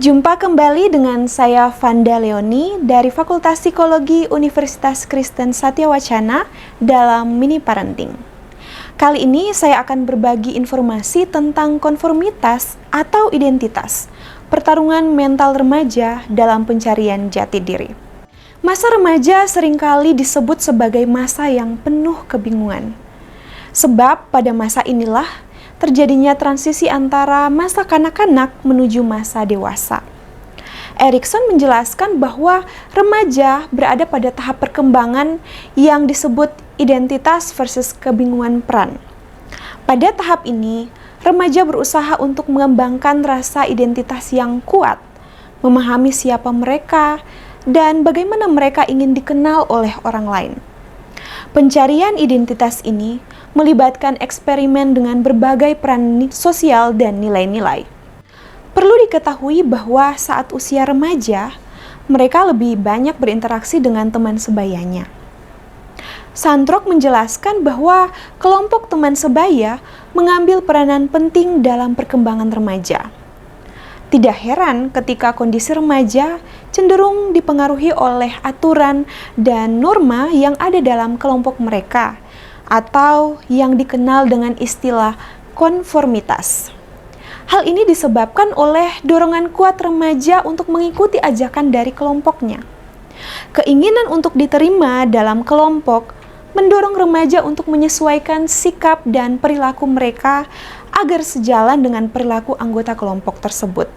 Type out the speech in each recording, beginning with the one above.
Jumpa kembali dengan saya Vanda Leoni dari Fakultas Psikologi Universitas Kristen Satyawacana dalam Mini Parenting. Kali ini saya akan berbagi informasi tentang konformitas atau identitas, pertarungan mental remaja dalam pencarian jati diri. Masa remaja seringkali disebut sebagai masa yang penuh kebingungan. Sebab pada masa inilah terjadinya transisi antara masa kanak-kanak menuju masa dewasa. Erikson menjelaskan bahwa remaja berada pada tahap perkembangan yang disebut identitas versus kebingungan peran. Pada tahap ini, remaja berusaha untuk mengembangkan rasa identitas yang kuat, memahami siapa mereka, dan bagaimana mereka ingin dikenal oleh orang lain. Pencarian identitas ini melibatkan eksperimen dengan berbagai peran sosial dan nilai-nilai. Perlu diketahui bahwa saat usia remaja, mereka lebih banyak berinteraksi dengan teman sebayanya. Santrok menjelaskan bahwa kelompok teman sebaya mengambil peranan penting dalam perkembangan remaja. Tidak heran ketika kondisi remaja cenderung dipengaruhi oleh aturan dan norma yang ada dalam kelompok mereka, atau yang dikenal dengan istilah konformitas. Hal ini disebabkan oleh dorongan kuat remaja untuk mengikuti ajakan dari kelompoknya. Keinginan untuk diterima dalam kelompok mendorong remaja untuk menyesuaikan sikap dan perilaku mereka agar sejalan dengan perilaku anggota kelompok tersebut.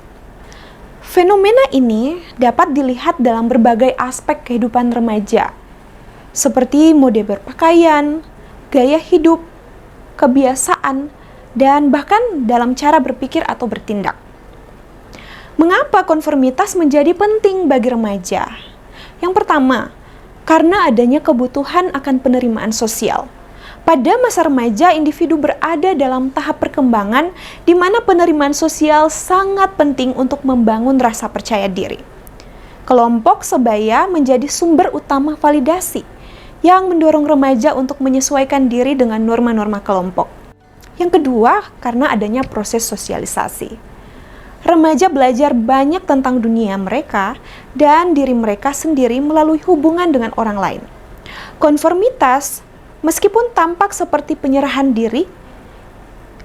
Fenomena ini dapat dilihat dalam berbagai aspek kehidupan remaja, seperti mode berpakaian, gaya hidup, kebiasaan, dan bahkan dalam cara berpikir atau bertindak. Mengapa konformitas menjadi penting bagi remaja? Yang pertama, karena adanya kebutuhan akan penerimaan sosial. Pada masa remaja, individu berada dalam tahap perkembangan di mana penerimaan sosial sangat penting untuk membangun rasa percaya diri. Kelompok sebaya menjadi sumber utama validasi yang mendorong remaja untuk menyesuaikan diri dengan norma-norma kelompok. Yang kedua, karena adanya proses sosialisasi. Remaja belajar banyak tentang dunia mereka dan diri mereka sendiri melalui hubungan dengan orang lain. Konformitas, meskipun tampak seperti penyerahan diri,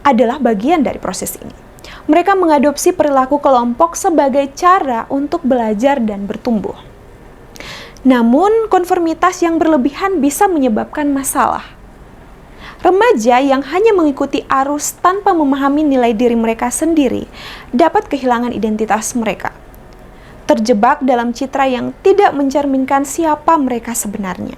adalah bagian dari proses ini. Mereka mengadopsi perilaku kelompok sebagai cara untuk belajar dan bertumbuh. Namun, konformitas yang berlebihan bisa menyebabkan masalah. Remaja yang hanya mengikuti arus tanpa memahami nilai diri mereka sendiri dapat kehilangan identitas mereka, terjebak dalam citra yang tidak mencerminkan siapa mereka sebenarnya.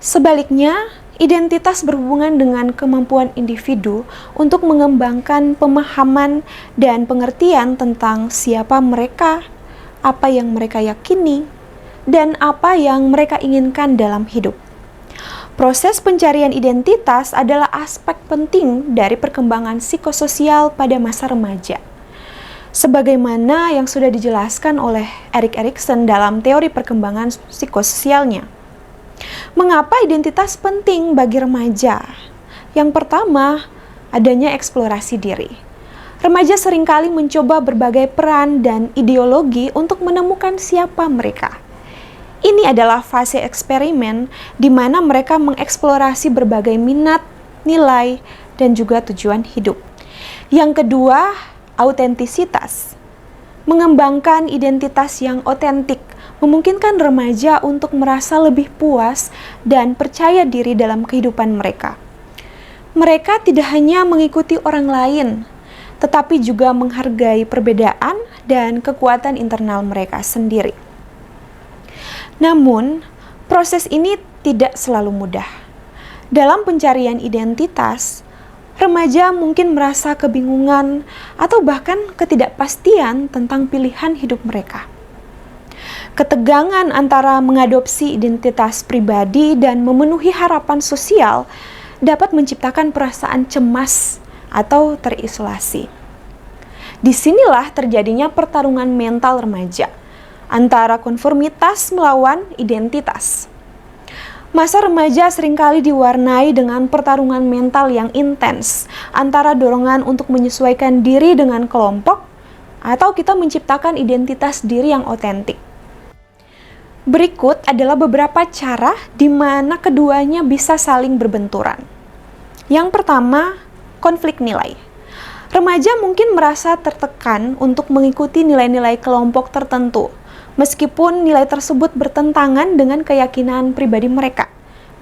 Sebaliknya, identitas berhubungan dengan kemampuan individu untuk mengembangkan pemahaman dan pengertian tentang siapa mereka, apa yang mereka yakini, dan apa yang mereka inginkan dalam hidup. Proses pencarian identitas adalah aspek penting dari perkembangan psikososial pada masa remaja. Sebagaimana yang sudah dijelaskan oleh Erik Erikson dalam teori perkembangan psikososialnya. Mengapa identitas penting bagi remaja? Yang pertama, adanya eksplorasi diri. Remaja seringkali mencoba berbagai peran dan ideologi untuk menemukan siapa mereka. Ini adalah fase eksperimen di mana mereka mengeksplorasi berbagai minat, nilai, dan juga tujuan hidup. Yang kedua, autentisitas. Mengembangkan identitas yang otentik memungkinkan remaja untuk merasa lebih puas dan percaya diri dalam kehidupan mereka. Mereka tidak hanya mengikuti orang lain, tetapi juga menghargai perbedaan dan kekuatan internal mereka sendiri. Namun, proses ini tidak selalu mudah. Dalam pencarian identitas, remaja mungkin merasa kebingungan atau bahkan ketidakpastian tentang pilihan hidup mereka. Ketegangan antara mengadopsi identitas pribadi dan memenuhi harapan sosial dapat menciptakan perasaan cemas atau terisolasi. Disinilah terjadinya pertarungan mental remaja antara konformitas melawan identitas. Masa remaja seringkali diwarnai dengan pertarungan mental yang intens antara dorongan untuk menyesuaikan diri dengan kelompok atau kita menciptakan identitas diri yang otentik. Berikut adalah beberapa cara di mana keduanya bisa saling berbenturan. Yang pertama, konflik nilai. Remaja mungkin merasa tertekan untuk mengikuti nilai-nilai kelompok tertentu, meskipun nilai tersebut bertentangan dengan keyakinan pribadi mereka.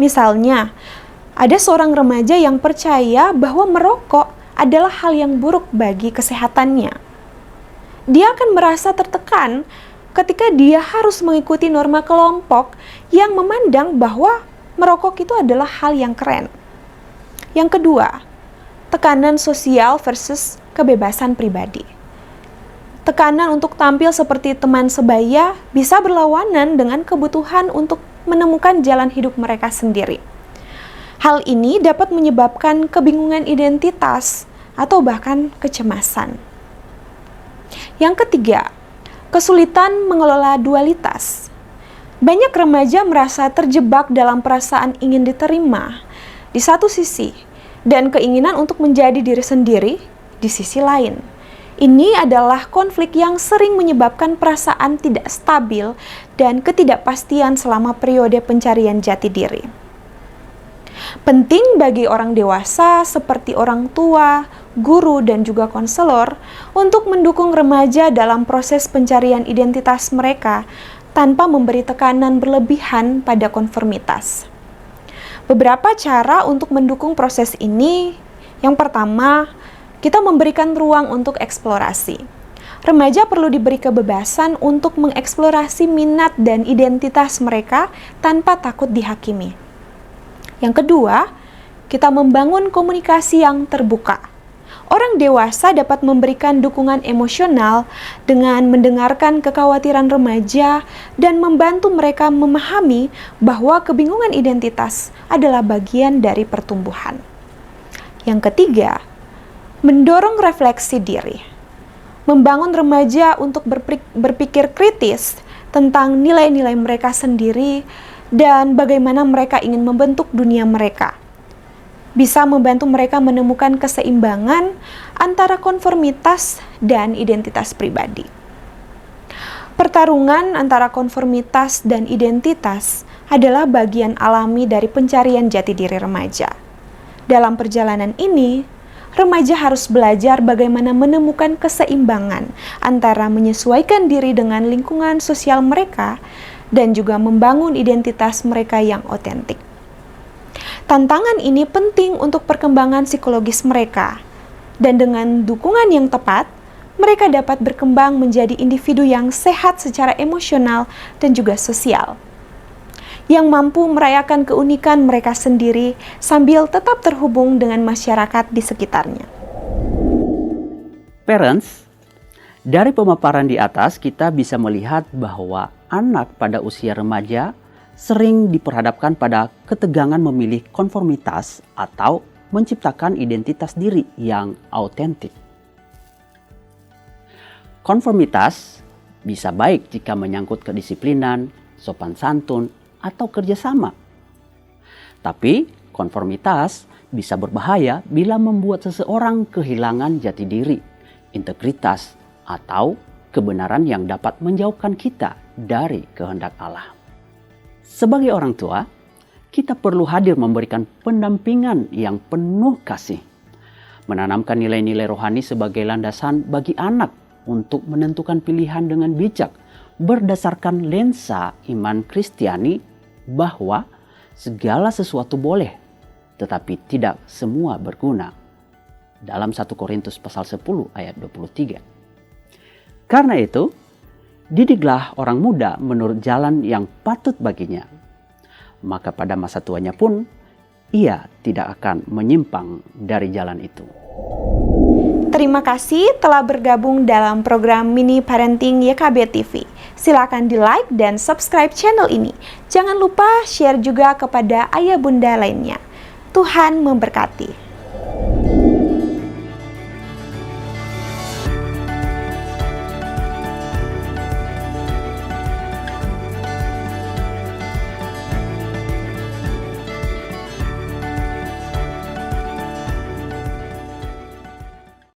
Misalnya, ada seorang remaja yang percaya bahwa merokok adalah hal yang buruk bagi kesehatannya. Dia akan merasa tertekan ketika dia harus mengikuti norma kelompok yang memandang bahwa merokok itu adalah hal yang keren. Yang kedua, tekanan sosial versus kebebasan pribadi. Tekanan untuk tampil seperti teman sebaya bisa berlawanan dengan kebutuhan untuk menemukan jalan hidup mereka sendiri. Hal ini dapat menyebabkan kebingungan identitas atau bahkan kecemasan. Yang ketiga, kesulitan mengelola dualitas. Banyak remaja merasa terjebak dalam perasaan ingin diterima di satu sisi dan keinginan untuk menjadi diri sendiri di sisi lain. Ini adalah konflik yang sering menyebabkan perasaan tidak stabil dan ketidakpastian selama periode pencarian jati diri. Penting bagi orang dewasa seperti orang tua, guru, dan juga konselor untuk mendukung remaja dalam proses pencarian identitas mereka tanpa memberi tekanan berlebihan pada konformitas. Beberapa cara untuk mendukung proses ini. Yang pertama, kita memberikan ruang untuk eksplorasi. Remaja perlu diberi kebebasan untuk mengeksplorasi minat dan identitas mereka tanpa takut dihakimi. Yang kedua, kita membangun komunikasi yang terbuka. Orang dewasa dapat memberikan dukungan emosional dengan mendengarkan kekhawatiran remaja dan membantu mereka memahami bahwa kebingungan identitas adalah bagian dari pertumbuhan. Yang ketiga, mendorong refleksi diri. Membangun remaja untuk berpikir kritis tentang nilai-nilai mereka sendiri dan bagaimana mereka ingin membentuk dunia mereka. Bisa membantu mereka menemukan keseimbangan antara konformitas dan identitas pribadi. Pertarungan antara konformitas dan identitas adalah bagian alami dari pencarian jati diri remaja. Dalam perjalanan ini, remaja harus belajar bagaimana menemukan keseimbangan antara menyesuaikan diri dengan lingkungan sosial mereka dan juga membangun identitas mereka yang otentik. Tantangan ini penting untuk perkembangan psikologis mereka, dan dengan dukungan yang tepat, mereka dapat berkembang menjadi individu yang sehat secara emosional dan juga sosial, yang mampu merayakan keunikan mereka sendiri sambil tetap terhubung dengan masyarakat di sekitarnya. Parents, dari pemaparan di atas kita bisa melihat bahwa anak pada usia remaja sering diperhadapkan pada ketegangan memilih konformitas atau menciptakan identitas diri yang autentik. Konformitas bisa baik jika menyangkut kedisiplinan, sopan santun, atau kerjasama. Tapi konformitas bisa berbahaya bila membuat seseorang kehilangan jati diri, integritas, atau kebenaran yang dapat menjauhkan kita dari kehendak Allah. Sebagai orang tua, kita perlu hadir memberikan pendampingan yang penuh kasih, menanamkan nilai-nilai rohani sebagai landasan bagi anak untuk menentukan pilihan dengan bijak berdasarkan lensa iman Kristiani bahwa segala sesuatu boleh, tetapi tidak semua berguna. Dalam 1 Korintus pasal 10 ayat 23. Karena itu, didiklah orang muda menurut jalan yang patut baginya. Maka pada masa tuanya pun, ia tidak akan menyimpang dari jalan itu. Terima kasih telah bergabung dalam program Mini Parenting YKB TV. Silakan di-like dan subscribe channel ini. Jangan lupa share juga kepada ayah bunda lainnya. Tuhan memberkati.